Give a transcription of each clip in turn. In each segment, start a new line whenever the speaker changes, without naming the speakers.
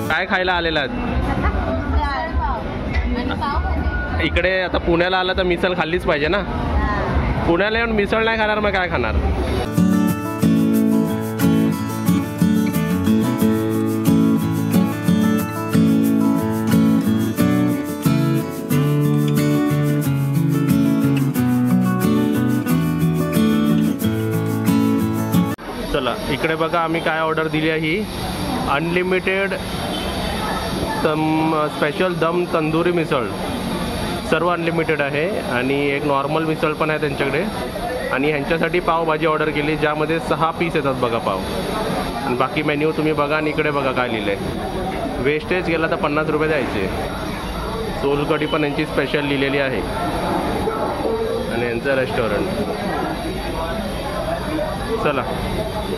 काय खायला आलेला इकडे? आता पुण्याला आला तर मिसळ खाल्लीच पाहिजे ना. पुण्याला येऊन मिसळ नाही खाणार मग काय खाणार? चला इकडे बघा आम्ही काय ऑर्डर दिली आहे. ही अनलिमिटेड स्पेशल दम तंदुरी मिसळ, सर्व अनलिमिटेड आहे. आणि एक नॉर्मल मिसळ पण आहे त्यांच्याकडे. आणि ह्यांच्यासाठी पावभाजी ऑर्डर केली ज्यामध्ये 6 पीस येतात बघा पाव. आणि बाकी मेन्यू तुम्ही बघा आणि इकडे बघा काय लिहिलं आहे. वेस्टेज गेला तर 50 रुपये द्यायचे. सोलकढी पण यांची स्पेशल लिहिलेली आहे. आणि यांचं रेस्टॉरंट. चला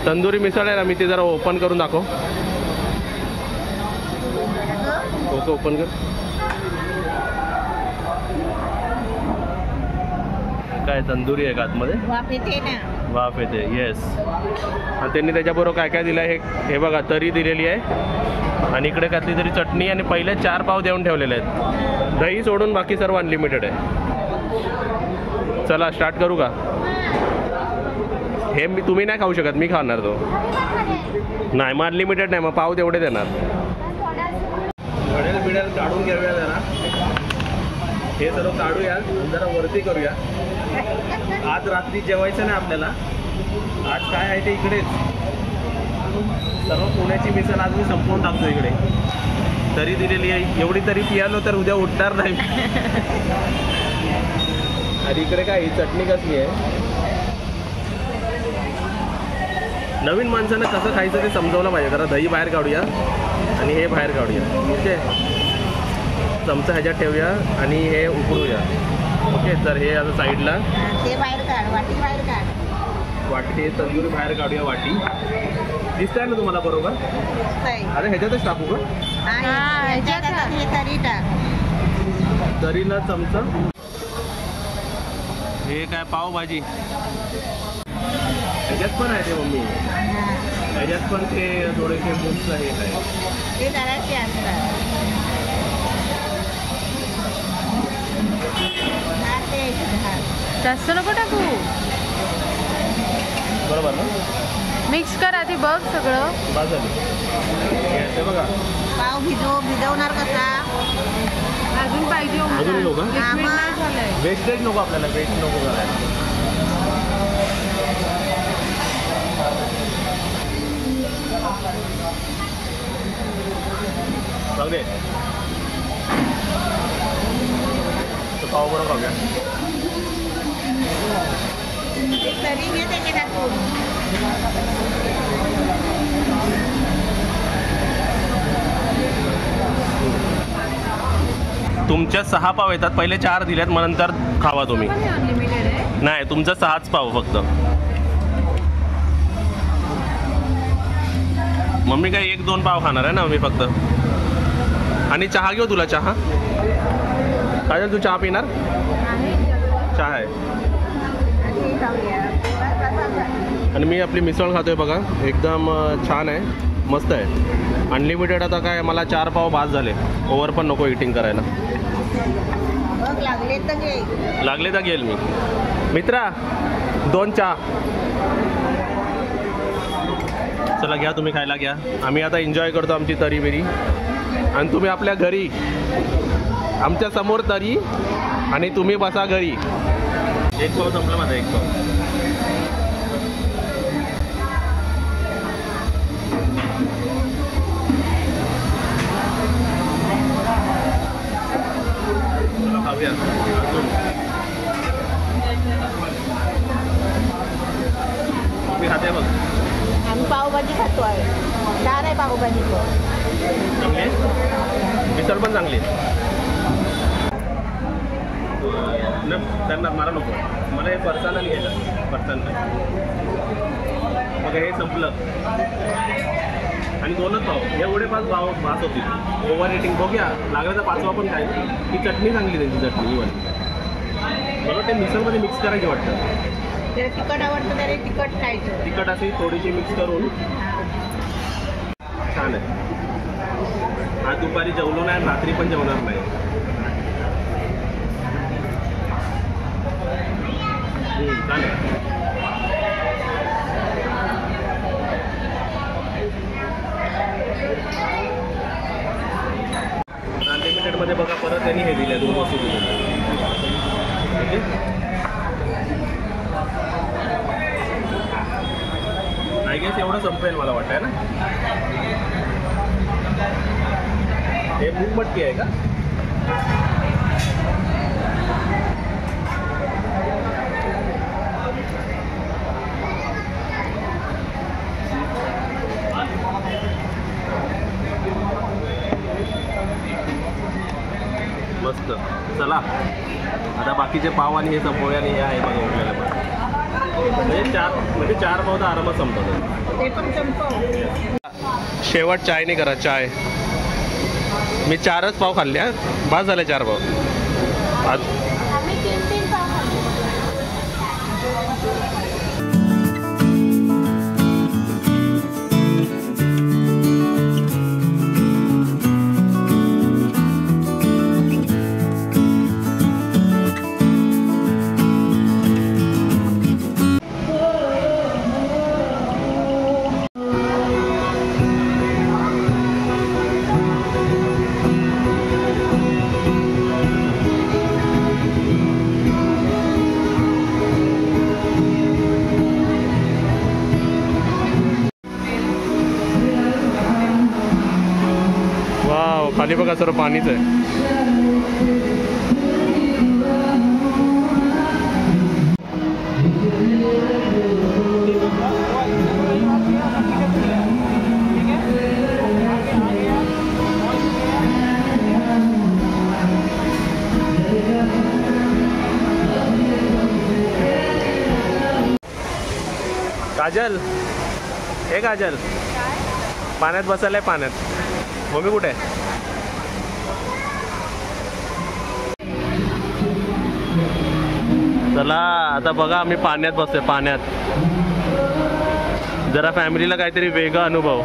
तंदुरी मिसळ आहे ना, मी ते जरा ओपन करून दाखव. ओके ओपन कर. काय तंदुरी आहे का आतमध्ये?
वाफ येते ना.
वाफ येते. येस. आणि त्यांनी त्याच्याबरोबर काय काय दिलं आहे हे बघा. तरी दिलेली आहे आणि इकडे कसली तरी चटणी आणि पहिले 4 पाव देऊन ठेवलेले आहेत. दही सोडून बाकी सर्व अनलिमिटेड आहे. चला स्टार्ट करू का? हे तुम्ही नाही खाऊ शकत, मी खाणार तो. नाही मग अनलिमिटेड नाही, मग पाव तेवढे देणार. घडेल बिडेल काढून घेऊया जरा. हे सर्व काढूया जरा वरती करूया. आज रात्री जेवायचं नाही आपल्याला. आज काय आहे ते इकडेच. सर्व पुण्याची मिसळ आज मी संपवून टाकतो इकडे. तरी दिलेली आहे. एवढी तरी पियालो तर उद्या उठणार नाही. आणि इकडे काय ही चटणी कसली आहे? नवीन माणसानं कसं खायचं ते समजवलं पाहिजे. जरा दही बाहेर काढूया आणि हे बाहेर काढूया. ओके चमचा ह्याच्यात ठेवूया आणि हे उकळूया. ओके तर हे आता साईडला
ते बाहेर काढ. वाटी बाहेर काढ.
वाटी हे तंदुरी बाहेर काढूया. वाटी दिसत आहे ना तुम्हाला बरोबर? अरे ह्याच्यातच टाकू का?
हे तरी टाक.
तरीला चमचा. हे काय पावभाजी ह्याच्यात पण आहे ते मम्मी. ह्याच्यात पण ते थोडेसे मुक्त हे आहे.
ते जराशी असतात.
जास्त नको टाकू.
बरोबर ना?
मिक्स कर आधी बघ सगळं.
हे बघा
पाव भिजवणार कसा?
अजून पाहिजे.
अजून नको का? वेस्टेज नको आपल्याला. वेस्ट नको करायला. जाऊ दे. पाव बरोबर खाऊया.
तरी घे त्याचे टाकून.
तुमच्या 6 पाव येतात. पहिले 4 दिल्यात मग नंतर खावा तुम्ही.
अनलिमिटेड आहे.
नाही तुमचं 6च पाव फक्त. मम्मी काय 1-2 पाव खाणार आहे ना मी फक्त. आणि चहा घेऊ तुला? चहा काय तू चहा पिणार? चहा आहे. आणि मी आपली मिसळ खातोय बघा. एकदम छान आहे. मस्त आहे. अनलिमिटेड. आता काय मला 4 पाव बास झाले. ओव्हर पण नको इटिंग करायला. लागले तर घेईल मी. मित्रा 2 चहा. चला घ्या तुम्ही खायला घ्या. आम्ही आता एन्जॉय करतो आमची तरी बिरी. आणि तुम्ही आपल्या घरी. आमच्या समोर तरी आणि तुम्ही बसा घरी. 1 पाव संपला माझा. 1 पाव. खाऊया अजून. मी खाते बघ.
आम्ही पावभाजी खातो आहे. छान आहे पावभाजी.
चांगली आहे. मिसळ पण चांगली आहे. त्यांना मला नको, मला हे फरसाण घ्यायचं, फरसाण मग हे संपलं. आणि 2च पाव, एवढे 5 पाव भात होतील. ओव्हर रेटिंग बघूया, लागलं तर 5वा पण काय. ही चटणी चांगली, त्यांची चटणी इवन मला ते मिसळमध्ये मिक्स करायची वाटतं.
त्याला तिखट आवडतं, त्याला तिखट खायचं.
तिखट अशी थोडीशी मिक्स करून छान आहे. आज दुपारी जेवलो नाही, रात्री पण जेवणार नाही. चालेल. अनलिमिटेडमध्ये बघा परत त्यांनी हे दिल्या 2 वस्तू दिल्या. ओके, आय गेस एवढं संपेल मला वाटतंय ना. हे मूग मटकी आहे का? मस्त. चला आता बाकीचे पाव आणि हे संपवूया. आणि हे आहे बघा उरलेलं म्हणजे 4 पाव तर आरामात संपतात.
ते पण संपव.
शेवट चाय नाही करा, चाय. मी 4च पाव खाल्ले, बस झाले 4 पाव.
आम्ही 3 पाव खाल्ले.
खाली बघा सर्व पाणीच आहे. काजल, हे काजल पाण्यात बसायला आहे. पाण्यात मम्मी कुठे आहे? चला आता बघा आम्ही पाण्यात बसतोय. पाण्यात जरा फॅमिलीला काहीतरी वेगळा अनुभव.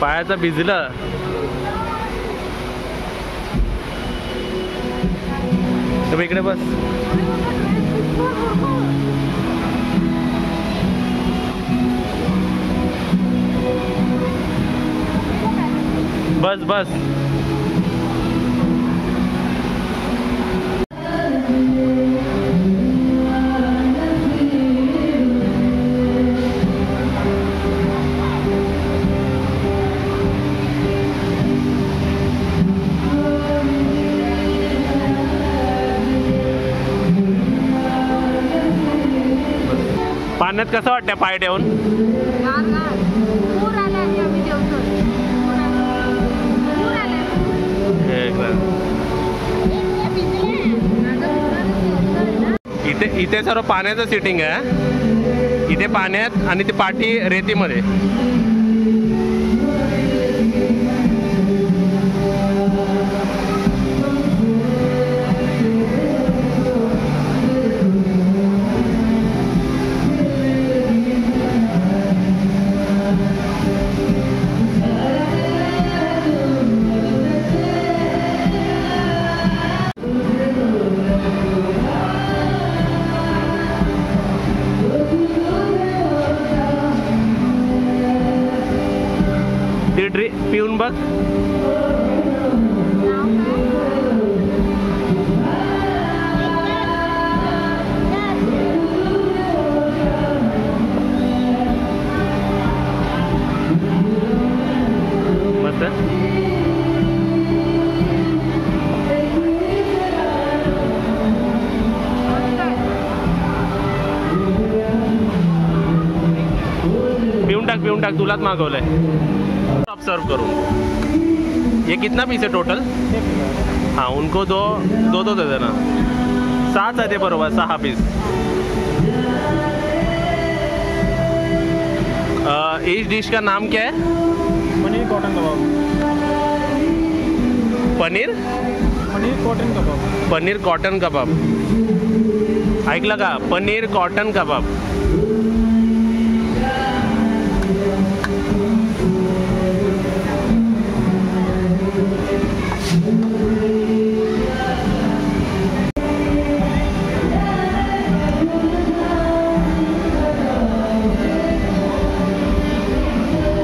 पायाचं भिजलं. तुम्ही इकडे बस. बस बस. पाण्यात कसं वाटतं पाय ठेवून? इथे सर्व पाण्याचं सिटिंग आहे. इथे पाण्यात आणि ती पाठी रेतीमध्ये. पिऊन बघ. मस्त. टाक, तुलाच मागवलंय. ऑब्जर्व करून ये कितना पीस है टोटल? हाँ उनको दो दो दो दे देना. 6 आहे ते बरोबर, 6 पीस. इस डिश का नाम क्या है?
पनीर कॉटन कबाब.
पनीर
कॉटन कबाब.
पनीर कॉटन कबाब. ऐकलं का? पनीर कॉटन कबाब.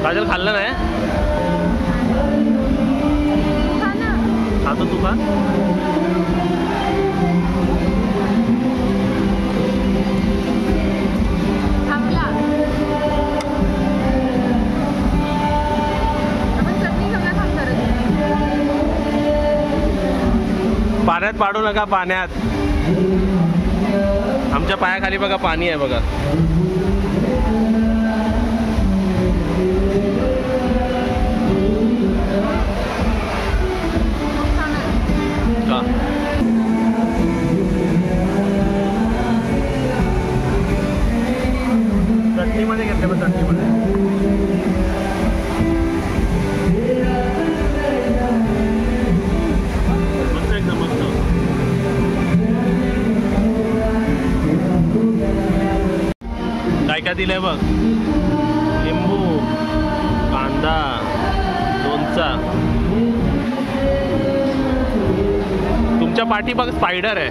काजल खाल्लं नाही? आता तू खा.
थांबला. आपण चटणी घेऊया थांबणार.
पाण्यात पाडू नका, पाण्यात. आमच्या पायाखाली बघा पाणी आहे बघा. का चटणीमध्ये घेतले मग चटणीमध्ये मस्त एकदम मस्त. काय काय दिलंय बघ. लिंबू, कांदा, लोणचा. तुमच्या पाठी बघ स्पायडर आहे.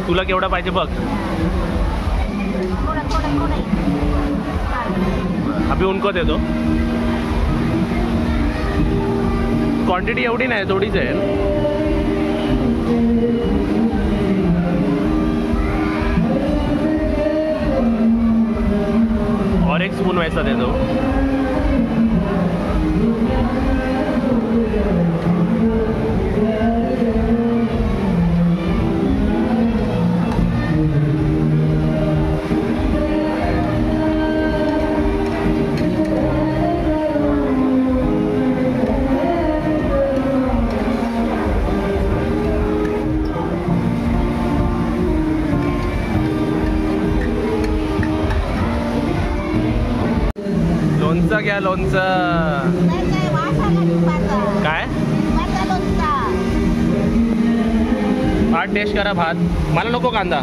तुला केवढा पाहिजे बघ. अभी उनको दे दो. क्वांटिटी एवढी नाही, थोडीच आहे. और एक स्पून वैसा दे दो. लोणचं घ्या, लोणचं. काय भात टेस्ट करा. भात मला नको कांदा.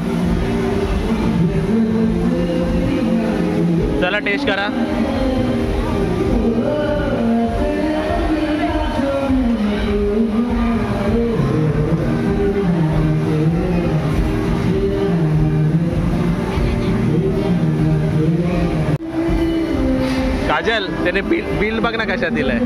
चला टेस्ट करा. काजल त्याने बिल बघ ना कशात दिलंय.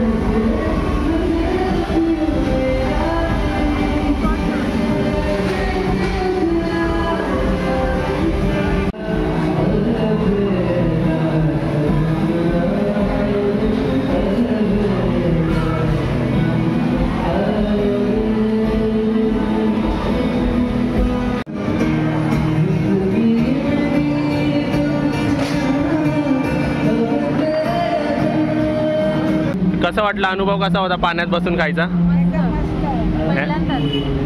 कसा वाटला? अनुभव कसा होता पाण्यात बसून खायचा?
पहिल्यांदाच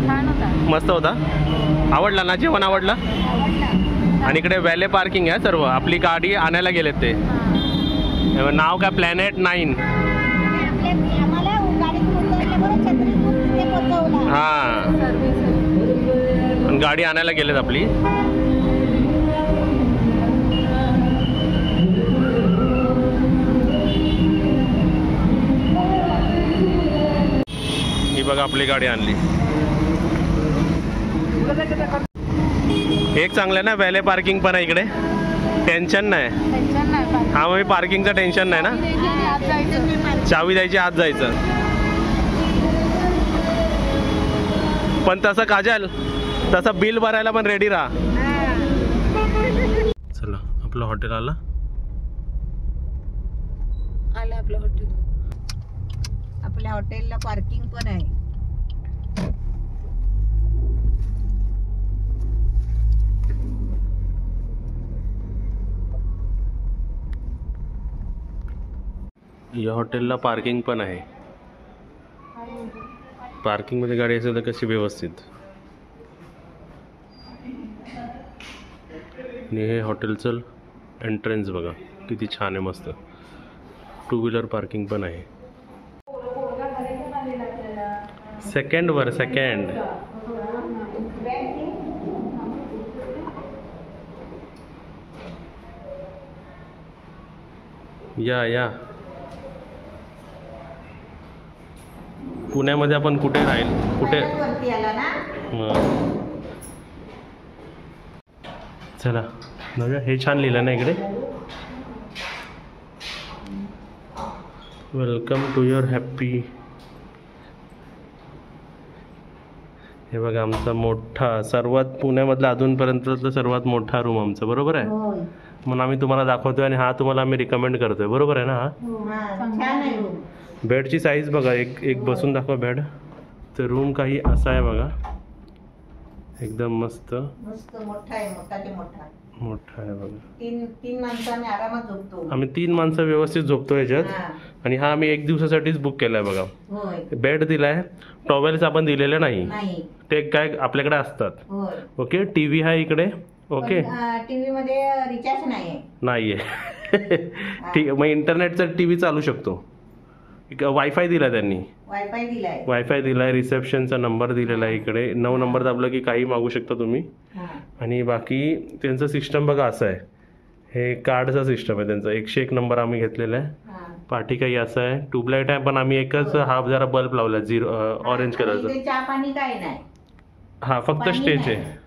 छान होता.
मस्त होता. आवडला ना? जेवण आवडलं? आणि इकडे व्हॅले पार्किंग आहे सर्व. आपली गाडी आणायला गेलेत ते. नाव काय? प्लॅनेट 9. हां, गाडी आणायला गेलेत आपली. ही बघा आपली गाडी आणली. एक चांगलं ना, व्हॅले पार्किंग पण आहे इकडे. टेन्शन नाही. हा मग पार्किंगचं टेन्शन नाही ना. चावी द्यायची, आत जायचं. पण तसं काजल, तसं बिल भरायला पण रेडी राहा. चला आपलं हॉटेल आलं.
आपल्या हॉटेलला पार्किंग पण आहे.
या हॉटेलला पार्किंग पण आहे. पार्किंगमध्ये गाडी असेल तर कशी व्यवस्थित. आणि हे हॉटेलचं एंट्रन्स बघा किती छान आहे, मस्त. 2 व्हीलर पार्किंग पण आहे. सेकंड वर सेकंड. या पुण्यामध्ये आपण कुठे राहील, कुठे.
वरती आला ना.
चला नव्या, हे छान लिहिलं ना इकडे. Welcome to your happy. हे बघा आमचा मोठा, सर्वात पुण्यामधला अजूनपर्यंतचा सर्वात मोठा रूम आमचा, बरोबर आहे.
होय.
म्हणून आम्ही तुम्हाला दाखवतोय आणि हा तुम्हाला आम्ही रिकमेंड करतोय, बरोबर आहे ना. हा
हा, छान आहे room.
बेडची साईज बघा, एक बसून दाखवा बेड. तर रूम काही असा आहे बघा, एकदम मस्त
मस्त मोठा आहे, मोठा ते मोठा.
मोठा आहे बघा.
तीन माणसं आम्ही आरामात झोपतो.
आम्ही 3 माणसं व्यवस्थित झोपतो याच्यात.
हा.
आणि हा आम्ही 1 दिवसासाठीच बुक केलाय बघा.
होय.
बेड दिलाय, टॉवेल्स आपण दिलेले नाही,
नाही.
ते काय आपल्याकडे असतात.
होय.
ओके. टीव्ही आहे इकडे. ओके.
टीव्ही मध्ये रिचार्ज नाहीये.
नाहीये. ठीक आहे, मग इंटरनेटचा टीव्ही चालू शकतो. वायफाय दिला त्यांनी,
वायफाय दिलाय.
वायफाय दिलाय. रिसेप्शनचा नंबर दिलेला आहे इकडे. 9 नंबर दाबलं की काही मागू शकता तुम्ही.
हा.
आणि बाकी त्यांचं सिस्टम बघा असं आहे, हे कार्डचा सिस्टम आहे त्यांचा. 101 नंबर आम्ही घेतलेला आहे.
हा.
पाठी काही असं आहे. ट्यूबलाईट आहे पण आम्ही एकच हा जरा बल्ब लावला, ऑरेंज कलरचा.
इथे चहा पाणी काय नाही.
हा फक्त
पाणी
स्टेज आहे.
नाही.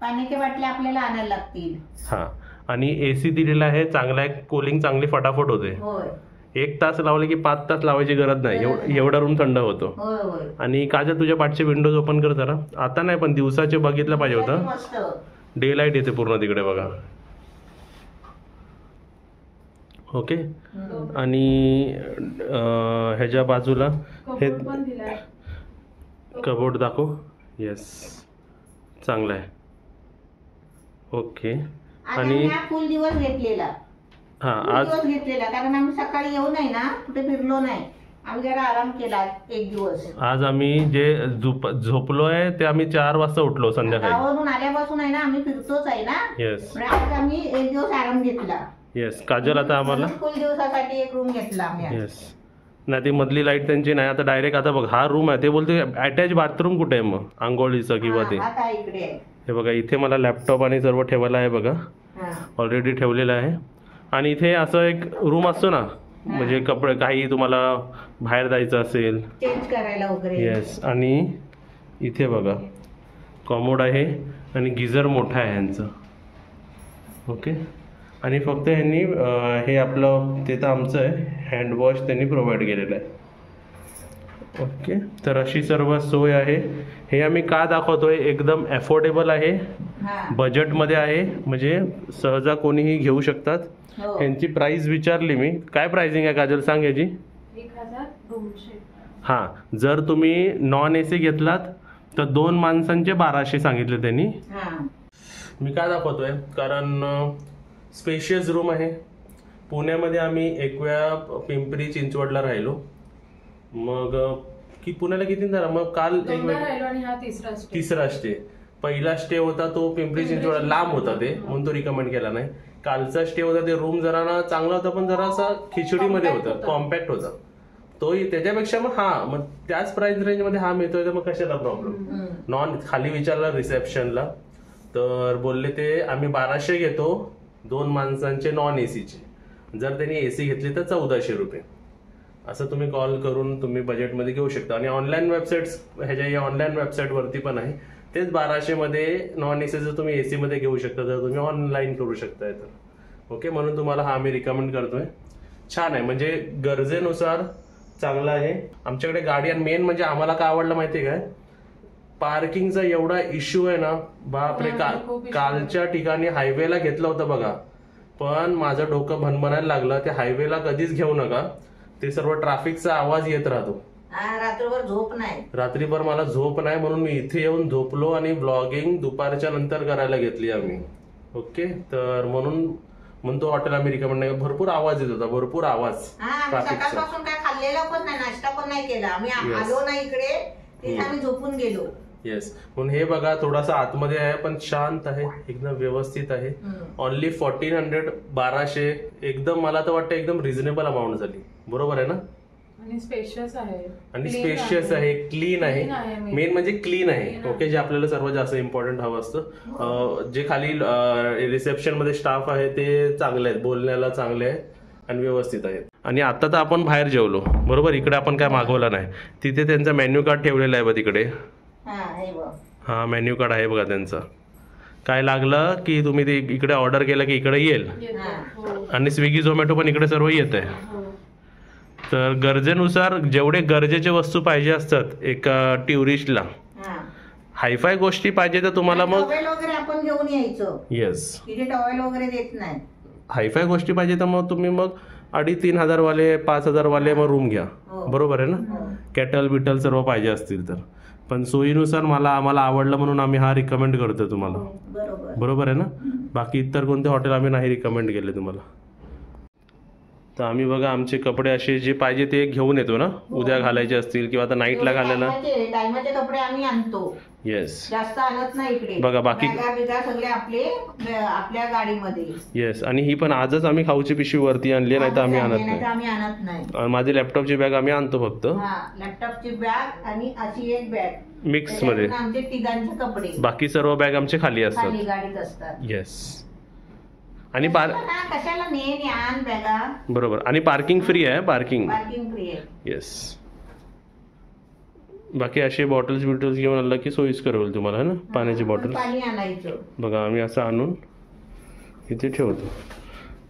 पाण्याच्या बाटल्या आपल्याला आणायला लागतील.
हा. आणि AC दिलेला आहे, चांगला आहे, कूलिंग चांगली फटाफट होते.
होय.
1 तास लावले की 5 तास लावायची गरज नाही, एवढा रूम थंड होतो.
होय होय.
आणि काजल तुझ्या पाठचे विंडोज ओपन कर जरा. आता नाही पण दिवसाचे बघितलं पाहिजे होतं.
मस्त.
डे लाईट येते पूर्ण तिकडे बघा. ओके. आणि ह्याच्या बाजूला हे कबोर्ड दाखव. येस, चांगलं आहे. ओके.
आणि फुल दिवस घेतलेला.
हा
फुल
आज
दिवस घेतलेला कारण आम्ही सकाळी येऊ नाही ना, कुठे फिरलो नाही. आम्ही जरा आराम केला 1 दिवस.
आज आम्ही जे झोपलोय ते आम्ही 4 वाजता उठलो संध्याकाळी.
गावावरून आल्यापासून आहे ना आम्ही फिरतोच आहे ना.
येस
आज आम्ही 1 दिवस आराम घेतला.
येस. काजल आता आम्हाला
फुल दिवसासाठी एक रूम घेतला आम्ही.
येस. नाही ती मधली लाईट त्यांची नाही, आता डायरेक्ट आता बघ हा रूम आहे. ते बोलते अटॅच बाथरूम कुठे आहे मग आंघोळीचं किंवा ते.
हा, आता इकडे आहे.
हे बघा इथे मला लॅपटॉप आणि सर्व ठेवायला आहे बघा,
हा.
ऑलरेडी ठेवलेलं आहे. आणि इथे असं एक रूम असतो ना, म्हणजे कपडे काही तुम्हाला बाहेर जायचं असेल
चेंज करायला वगैरे.
येस. आणि इथे बघा कॉमोड आहे आणि गिझर मोठा आहे यांचं. ओके. आणि फक्त ह्यांनी हे आपलं ते तर आमचं आहे, हँडवॉश त्यांनी प्रोव्हाइड केलेलं आहे. ओके. तर अशी सर्व सोय आहे. हे आम्ही का दाखवतोय, एकदम अफोर्डेबल आहे,
हा.
बजेटमध्ये आहे, म्हणजे सहजा कोणीही घेऊ शकतात.
हो.
यांची प्राइस विचारली मी, काय प्राइसिंग आहे काजल सांग याची.
1200.
हां, जर तुम्ही नॉन AC घेतलात तर 2 माणसांचे 1200 सांगितले त्यांनी.
हा.
मी काय दाखवतोय कारण स्पेशियस रूम आहे. पुण्यामध्ये आम्ही एक वेळा पिंपरी चिंचवडला राहिलो, मग की पुण्याला किती झाला, मग काल एक
दोनदा राहिलो आणि हा तिसरा
स्टे. पहिला स्टे होता तो पिंपरी चिंचवड, लांब होता ते म्हणून तो रिकमेंड केला नाही. कालचा स्टे होता ते रूम जरा ना चांगला होता पण जरा असा खिचडीमध्ये होता, कॉम्पॅक्ट होता तो. त्याच्यापेक्षा मग मग त्याच प्राइस रेंजमध्ये हा मिळतोय तर मग कशाला प्रॉब्लेम. नॉन खाली विचारला रिसेप्शनला तर बोलले ते आम्ही 1200 घेतो 2 माणसांचे नॉन ACचे. जर त्यांनी AC घेतली तर 1400 रुपये. असं तुम्ही कॉल करून तुम्ही बजेटमध्ये घेऊ शकता. आणि ऑनलाईन वेबसाईट्स ह्याच्या ऑनलाईन वेबसाईटवरती पण आहे तेच 1200 मध्ये नॉन AC जर तुम्ही AC मध्ये घेऊ शकता तर तुम्ही ऑनलाईन करू शकताय तर. ओके. म्हणून तुम्हाला हा आम्ही रिकमेंड करतोय. छान आहे, म्हणजे गरजेनुसार चांगला आहे. आमच्याकडे गाडी, आणि मेन म्हणजे आम्हाला काय आवडलं माहितीये काय, पार्किंगचा एवढा इश्यू आहे ना बापरे. कालच्या ठिकाणी हायवेला घेतलं होतं बघा, पण माझं डोकं भनभनायला लागलं. ते हायवेला कधीच घेऊ नका, ते सर्व ट्रॅफिकचा आवाज येत राहतो.
रात्रभर झोप नाही.
रात्रीभर मला झोप नाही म्हणून मी इथे येऊन झोपलो आणि ब्लॉगिंग दुपारच्या नंतर करायला घेतली आम्ही. ओके. तर म्हणून म्हणून तो हॉटेल आम्ही रिकमेंड नाही. भरपूर आवाज येत होता, भरपूर आवाज
हा आम्ही
ट्रॅफिकचा.
सकाळपासून काय खाल्लेलं पण नाही, नाश्ता पण नाही केला. आम्ही
Yes.
आलो ना इकडे तिथे आम्ही झोपून गेलो.
येस. म्हणून हे बघा थोडासा आतमध्ये आहे पण शांत आहे, एकदम व्यवस्थित आहे. ओनली 1400, 1200, एकदम मला तर वाटतं एकदम रिझनेबल अमाऊंट झाली. बरोबर आहे ना?
आणि स्पेशियस आहे,
आणि स्पेशियस आहे, क्लीन आहे.
Clean आहे main.
मेन म्हणजे क्लीन आहे. ओके, जे आपल्याला सर्वात जास्त इम्पॉर्टंट हवं असतं. जे खाली रिसेप्शन मध्ये स्टाफ आहे ते चांगले आहेत, बोलण्याला चांगले आहेत आणि व्यवस्थित आहेत. आणि आता तर आपण बाहेर जेवलो, बरोबर. इकडे आपण काय मागवलं नाही. तिथे त्यांचा मेन्यू कार्ड ठेवलेला आहे बघ तिकडे. हा मेन्यू कार्ड आहे बघा त्यांचा. काय लागलं की तुम्ही ते इकडे ऑर्डर केलं की इकडे येईल.
हो.
आणि स्विगी झोमॅटो पण इकडे सर्व येत आहे.
हो.
तर गरजेनुसार जेवढे गरजेचे वस्तू पाहिजे असतात एक टुरिस्टला, हायफाय गोष्टी पाहिजे तर तुम्हाला मग
टॉवेल वगैरे आपण घेऊन यायचं.
येस,
तिथे टॉवेल वगैरे देत नाही.
हायफाय गोष्टी पाहिजे तर मग तुम्ही मग 2,500-3,000 वाले 5,000 वाले मग रूम घ्या. बरोबर आहे ना? कॅटल बिटल सर्व पाहिजे असतील तर. पण सोयीनुसार आम्हाला आवडलं म्हणून आम्ही हा रिकमेंड करतो तुम्हाला. बरोबर आहे ना? बाकी इतर कोणते हॉटेल आम्ही नाही रिकमेंड केले तुम्हाला. तर आम्ही बघा आमचे कपडे असे जे पाहिजे ते घेऊन येतो ना, उद्या घालायचे असतील किंवा आता नाईटला घालायला.
टायमाचे कपडे आम्ही आणतो.
येस.
जास्त आणत नाही इकडे.
बघा बाकी
बिगा सगळे आपल्या गाडीमध्ये.
येस. आणि ही पण आजच आम्ही खाऊची पिशवी वरती आणली, नाही तर आम्ही आणत नाही.
आम्ही आणत नाही.
माझी लॅपटॉपची बॅग आम्ही आणतो फक्त.
लॅपटॉपची बॅग आणि अशी एक बॅग
मिक्स मध्ये.
आमचे तिघांचे कपडे,
बाकी सर्व बॅग आमचे खाली असतात.
खाली गाडीत असतात.
येस. आणि
कशाला आण बॅगा.
बरोबर. आणि पार्किंग फ्री आहे. पार्किंग
फ्री आहे.
येस. बाकी असे बॉटल्स घेऊन आलं की सोयीस्कर होईल तुम्हाला ना. पाण्याची बॉटल
पाणी आणायचं
बघा आम्ही असं आणून इथे ठेवतो.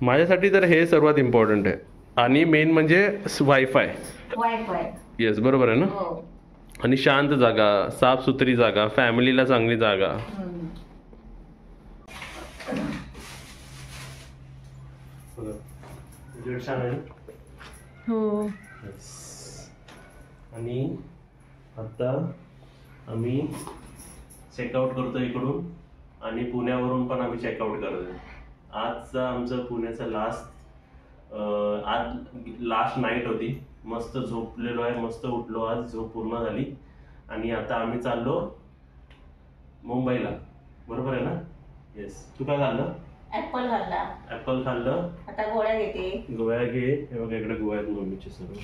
माझ्यासाठी तर हे सर्वात इम्पॉर्टंट आहे. आणि मेन म्हणजे वायफाय. येस, बरोबर आहे ना? आणि शांत जागा, साफसुथरी जागा, फॅमिलीला चांगली जागा. छान आहे.
हो.
आणि आता आम्ही चेकआउट करतो इकडून आणि पुण्यावरून पण आम्ही चेकआउट करतो. आजचा आमचं पुण्याचा लास्ट नाईट होती. मस्त झोपलेलो आहे, मस्त उठलो, आज झोप पूर्ण झाली. आणि आता आम्ही चाललो मुंबईला. बरोबर आहे ना? येस. तू काय खाल्लं? ऍपल खाल्लं.
आता गोळ्या घेते.
गोळ्या घे. हे बघा इकडे गोळ्या आहेत मम्मीचे सर्व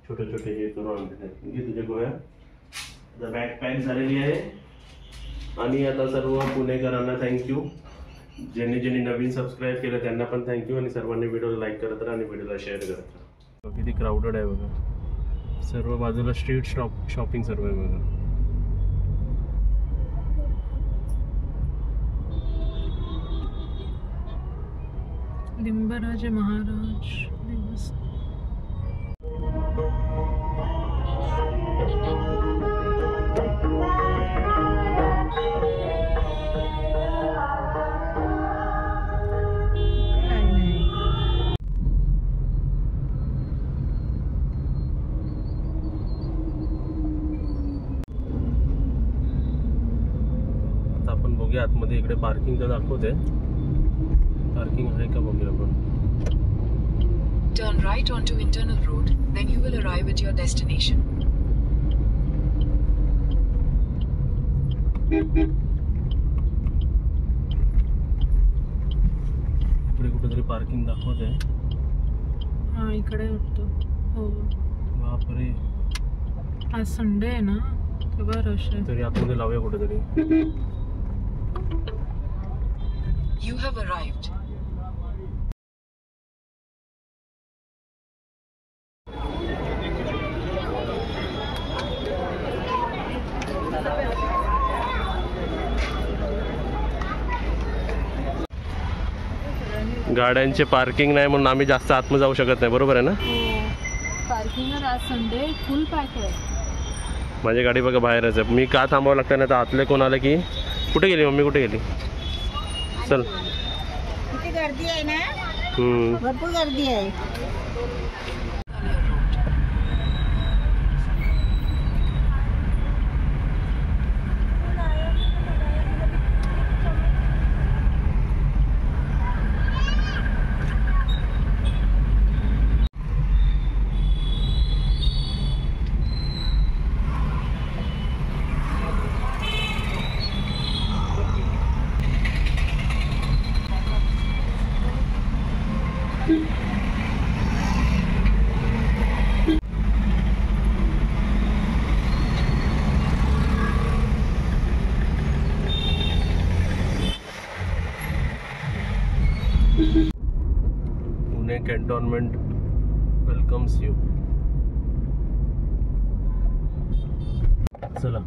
छोटे छोटे हे करून आणले. घे तुझ्या गोळ्या. आता बॅग पॅक झालेली आहे. आणि आता सर्व पुणेकरांना थँक्यू. ज्यांनी नवीन सबस्क्राईब केलं त्यांना पण थँक्यू. आणि सर्वांनी व्हिडिओला लाईक करत राहा आणि व्हिडिओला शेअर करत राहा. किती क्राऊडेड आहे बघा. सर्व बाजूला स्ट्रीट शॉपिंग सर्व आहे बघा.
लिंबराजे महाराज दिवस.
आता आपण बघूया आतमध्ये इकडे पार्किंगचं दाखवते. पार्किंग आहे का बघूया आपण.
Turn right onto Internal Road, then you will arrive at your destination.
इकडे कुठेतरी पार्किंग दाखवते.
हा इकडे होतो. हो.
बापरे,
आज संडे आहे ना, तेव्हा रश आहे.
तरी आतमध्ये लावूया कुठेतरी.
You have arrived.
गाड्यांचे पार्किंग नाही म्हणून आम्ही जास्त आतमध्ये जाऊ शकत नाही. बरोबर आहे ना?
पार्किंग आज संडे फुल पॅक आहे.
माझी गाडी बघा बाहेरच आहे. मी का थांबावं लागतं नाही तर आतले कोण आलं की. कुठे गेली मम्मी, कुठे गेली? चल.
किती गर्दी आहे ना. भरपूर गर्दी आहे.
मॅकडॉनमेंट वेलकम्स यू. चला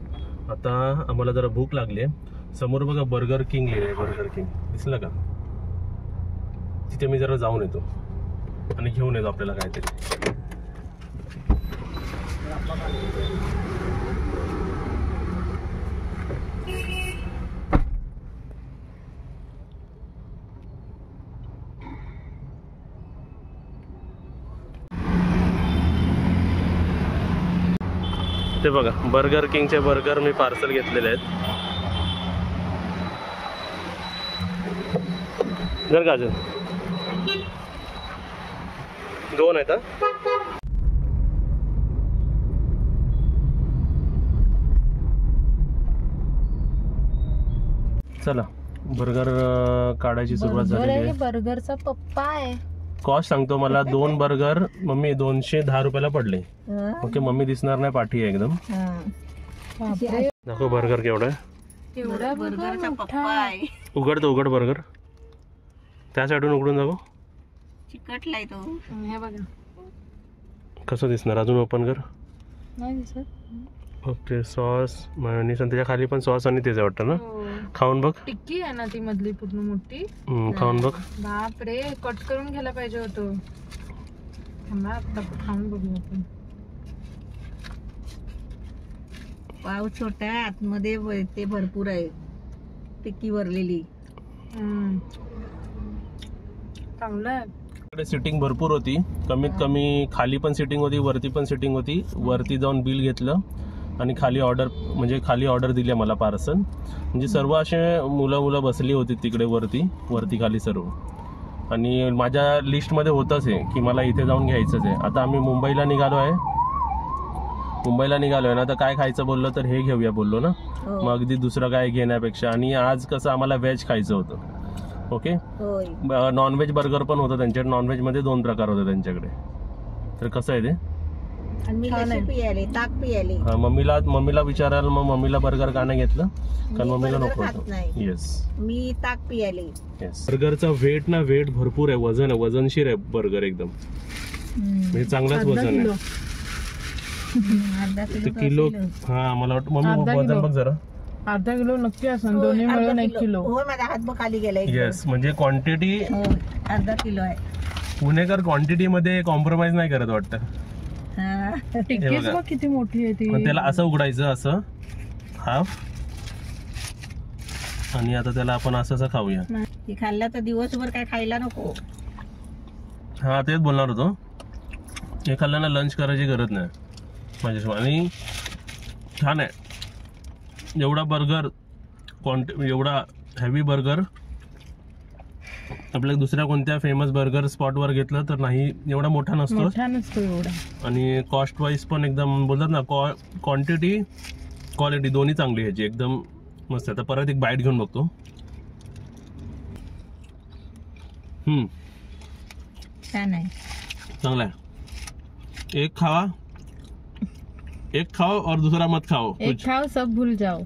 आता आम्हाला जरा भूक लागली आहे. समोर बघा बर्गर किंग लिहिलंय, बर्गर किंग दिसलं का? तिथे मी जरा जाऊन येतो आणि घेऊन येतो आपल्याला काहीतरी. ते बघा बर्गर किंगचे बर्गर मी पार्सल घेतलेले आहेत. जर का अजून 2 आहेत. चला बर्गर काढायची सुरुवात झालेली आहे.
बर्गरचा पप्पा आहे.
कॉस्ट सांगतो मला 2 बर्गर मम्मी 210 रुपयाला पडले. ओके मम्मी दिसणार नाही पाठी आहे एकदम. दाखव बर्गर केवढा आहे.
एवढा
बर्गरचा पप्पा आहे.
उघड बर्गर त्या साईडून उघडून दाखव.
चिकटलाय तो.
हे बघा
कसं दिसणार अजून ओपन कर.
नाही दिसत.
ओके सॉस मेयोनीज आणि त्याच्या खाली पण सॉस आणि तेच वाटतं ना. खाऊन बघ.
टिक्की आहे ना ती मधली पूर्ण मोठी.
खाऊन बघ.
बाप रे कट करून घ्यायला पाहिजे होतं. आता खाऊन बघू आपण.
पाव छोटा आहे, आतमध्ये ते भरपूर आहे, टिक्की भरलेली.
चांगलं आहे.
सिटिंग भरपूर होती. कमीत कमी खाली पण सिटिंग होती, वरती पण सिटिंग होती. वरती जाऊन बिल घेतलं आणि खाली ऑर्डर दिली मला पार्सल. म्हणजे सर्व असे मुलं बसली होती तिकडे वरती खाली सर्व. आणि माझ्या लिस्टमध्ये होतंच आहे की मला इथे जाऊन घ्यायचंच आहे. आता आम्ही मुंबईला निघालो आहे ना, तर काय खायचं बोललो तर हे घेऊया बोललो ना. मग अगदी दुसरं काय घेण्यापेक्षा. आणि आज कसं आम्हाला व्हेज खायचं होतं. ओके नॉनव्हेज बर्गर पण होतं त्यांच्याकडे. नॉनव्हेजमध्ये 2 प्रकार होते त्यांच्याकडे. तर कसं आहे ते
ताक पियाले.
मम्मीला विचारायला मग मम्मीला बर्गर का नाही घेतलं कारण मम्मीला नको होतं. येस
मी ताक पियाले.
येस बर्गरचा वेट भरपूर आहे. वजनशीर आहे बर्गर एकदम. म्हणजे चांगलाच वजन आहे.
अर्धा
किलो हा मला वाटतं मम्मी वजन बघ जरा.
अर्धा किलो नक्की असं दोन्ही मिळून 1 किलो.
हो माझा हात बघ खाली गेला.
येस म्हणजे क्वांटिटी
अर्धा किलो आहे.
पुणेकर क्वांटिटी मध्ये कॉम्प्रोमाइज नाही करत वाटतं.
टिक्कीच बघ किती मोठी आहे ती.
त्याला असं उघडायचं असं हाफ. आणि आता त्याला आपण असं खाऊया.
हे खाल्लं तर दिवसभर काय खायला नको.
हा तेच बोलणार होतो. हे खाल्लं ना लंच करायची गरज नाही माझ्यासमोर. आणि छान आहे. एवढा बर्गर एवढा हेवी बर्गर आपल्या दुसऱ्या कोणत्या फेमस बर्गर स्पॉटवर घेतलं तर नाही. एवढा मोठा नसतो
एवढा. आणि
कॉस्ट वाईज पण एकदम बोलतात ना क्वांटिटी क्वालिटी दोन्ही चांगली ह्याची एकदम मस्त. आता परत एक बाईट घेऊन बघतो.
छान आहे.
चांगला आहे. एक खाओ और दूसरा मत खाओ.
एक खाओ सब भूल जाओ.